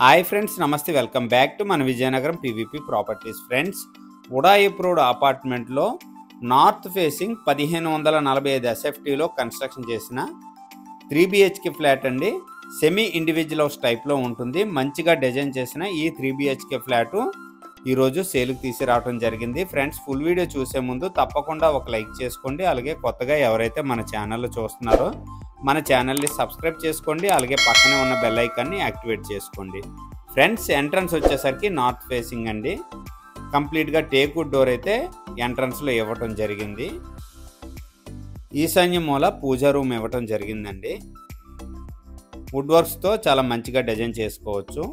Hi friends, namaste. Welcome back to మన Vizianagaram PVP properties. Friends, ఉడాయిప్ road అపార్ట్మెంట్లో నార్త్ ఫేసింగ్ 1545 ఎస్ఎఫ్టీలో కన్స్ట్రక్షన్ చేసిన 3BHK ఫ్లాట్ అండి. సెమీ ఇండివిజువల్ హౌస్ టైప్లో ఉంటుంది. మంచిగా డిజైన్ చేసిన ఈ 3BHK ఫ్లాటు ఈరోజు సేల్కి తీసుకురావడం జరిగింది. ఫ్రెండ్స్, ఫుల్ వీడియో చూసే ముందు తప్పకుండా ఒక లైక్ చేసుకోండి. అలాగే కొత్తగా ఎవరైతే మన ఛానల్లో చూస్తున్నారో మన ఛానల్ని సబ్స్క్రైబ్ చేసుకోండి. అలాగే పక్కనే ఉన్న బెల్ ఐకాన్ని యాక్టివేట్ చేసుకోండి. ఫ్రెండ్స్, ఎంట్రన్స్ వచ్చేసరికి నార్త్ ఫేసింగ్ అండి. కంప్లీట్గా టేక్వుడ్ డోర్ అయితే ఎంట్రన్స్లో ఇవ్వటం జరిగింది. ఈశాన్య మూల పూజా రూమ్ ఇవ్వటం జరిగిందండి. వుడ్ వర్క్స్తో చాలా మంచిగా డిజైన్ చేసుకోవచ్చు.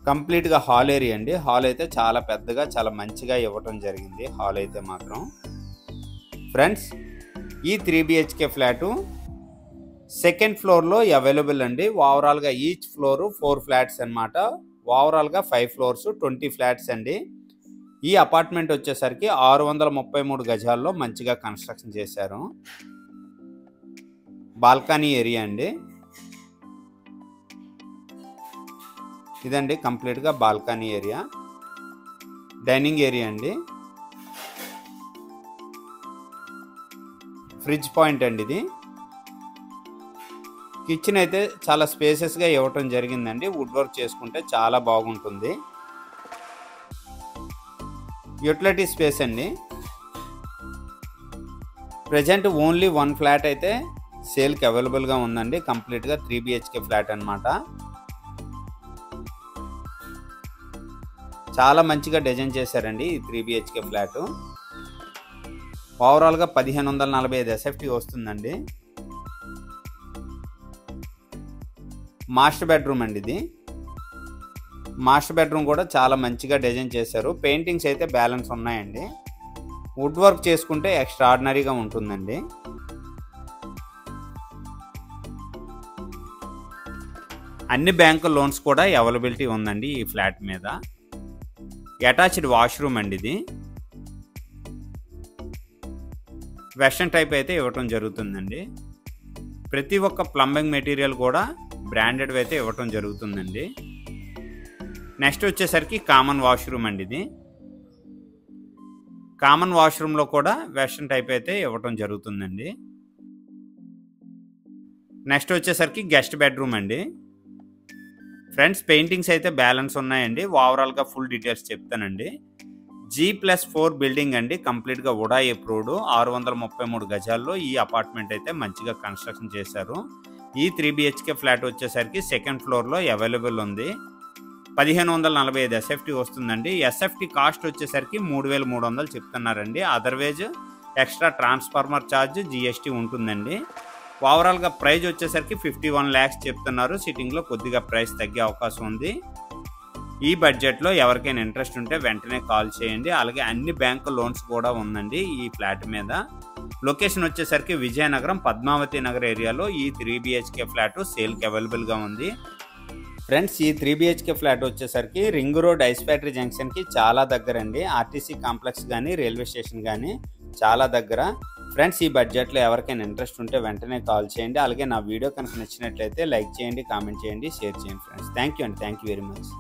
కంప్లీట్గా హాల్ ఏరియా అండి. హాల్ అయితే చాలా పెద్దగా చాలా మంచిగా ఇవ్వటం జరిగింది. హాల్ అయితే మాత్రం ఫ్రెండ్స్, ఈ 3BHK ఫ్లాటు సెకండ్ ఫ్లోర్లో అవైలబుల్ అండి. ఓవరాల్గా ఈచ్ ఫ్లోరు 4 ఫ్లాట్స్ అనమాట. ఓవరాల్గా 5 ఫ్లోర్స్ 20 ఫ్లాట్స్ అండి. ఈ అపార్ట్మెంట్ వచ్చేసరికి 633 గజాల్లో మంచిగా కన్స్ట్రక్షన్ చేశారు. బాల్కనీ ఏరియా అండి. ఇదండి కంప్లీట్గా బాల్కనీ ఏరియా. డైనింగ్ ఏరియా అండి. ఫ్రిడ్జ్ పాయింట్ అండి. ఇది కిచెన్ అయితే చాలా స్పేసెస్గా ఇవ్వటం జరిగిందండి. వుడ్ వర్క్ చేసుకుంటే చాలా బాగుంటుంది. యూటిలిటీ స్పేస్ అండి. ప్రజెంట్ ఓన్లీ 1 ఫ్లాట్ అయితే సేల్కి అవైలబుల్గా ఉందండి. కంప్లీట్గా 3BHK ఫ్లాట్ అనమాట. చాలా మంచిగా డిజైన్ చేశారండి ఈ 3BHK ఫ్లాటు. ఓవరాల్గా 1545 ఎస్ఎఫ్టీ వస్తుందండి. మాస్టర్ బెడ్రూమ్ అండి. ఇది మాస్టర్ బెడ్రూమ్ కూడా చాలా మంచిగా డిజైన్ చేశారు. పెయింటింగ్స్ అయితే బ్యాలెన్స్ ఉన్నాయండి. వుడ్ వర్క్ చేసుకుంటే ఎక్స్ట్రాడినరీగా ఉంటుందండి. అన్ని బ్యాంకు లోన్స్ కూడా అవైలబిలిటీ ఉందండి ఈ ఫ్లాట్ మీద. అటాచ్డ్ వాష్రూమ్ అండి. ఇది వెస్టర్న్ టైప్ అయితే ఇవ్వటం జరుగుతుందండి. ప్రతి ఒక్క ప్లంబింగ్ మెటీరియల్ కూడా బ్రాండెడ్ అయితే ఇవ్వటం జరుగుతుందండి. నెక్స్ట్ వచ్చేసరికి కామన్ వాష్రూమ్ అండి. ఇది కామన్ వాష్రూమ్లో కూడా వెస్టర్న్ టైప్ అయితే ఇవ్వటం జరుగుతుందండి. నెక్స్ట్ వచ్చేసరికి గెస్ట్ బెడ్రూమ్ అండి. ఫ్రెండ్స్, పెయింటింగ్స్ అయితే బ్యాలెన్స్ ఉన్నాయండి. ఓవరాల్గా ఫుల్ డీటెయిల్స్ చెప్తానండి. G+4 బిల్డింగ్ అండి. కంప్లీట్గా ఉడాయిప్ రోడ్ 633 గజాల్లో ఈ అపార్ట్మెంట్ అయితే మంచిగా కన్స్ట్రక్షన్ చేశారు. ఈ 3BHK ఫ్లాట్ వచ్చేసరికి సెకండ్ ఫ్లోర్లో అవైలబుల్ ఉంది. 1545 ఎస్ఎఫ్టీ వస్తుందండి. ఎస్ఎఫ్టీ కాస్ట్ వచ్చేసరికి 3300 చెప్తున్నారండి. Otherwise extra transformer charge GST ఉంటుందండి. ఓవరాల్గా ప్రైజ్ వచ్చేసరికి 51 lakhs చెప్తున్నారు. సిట్టింగ్లో కొద్దిగా ప్రైస్ తగ్గే అవకాశం ఉంది. ఈ బడ్జెట్లో ఎవరికైనా ఇంట్రెస్ట్ ఉంటే వెంటనే కాల్ చేయండి. అలాగే అన్ని బ్యాంకు లోన్స్ కూడా ఉందండి ఈ ఫ్లాట్ మీద. లొకేషన్ వచ్చేసరికి విజయనగరం పద్మావతి నగర్ ఏరియాలో ఈ 3BHK ఫ్లాట్ సేల్కి అవైలబుల్గా ఉంది. ఫ్రెండ్స్, ఈ 3BHK ఫ్లాట్ వచ్చేసరికి రింగ్ రోడ్ ఐస్ ఫ్యాక్టరీ జంక్షన్కి చాలా దగ్గర అండి. ఆర్టీసీ కాంప్లెక్స్ కానీ రైల్వే స్టేషన్ కానీ చాలా దగ్గర. ఫ్రెండ్స్, ఈ బడ్జెట్లో ఎవరికైనా ఇంట్రెస్ట్ ఉంటే వెంటనే కాల్ చేయండి. అలాగే నా వీడియో కనుక నచ్చినట్లయితే లైక్ చేయండి, కామెంట్ చేయండి, షేర్ చేయండి. ఫ్రెండ్స్, థ్యాంక్ యూ అండి. Thank you very much.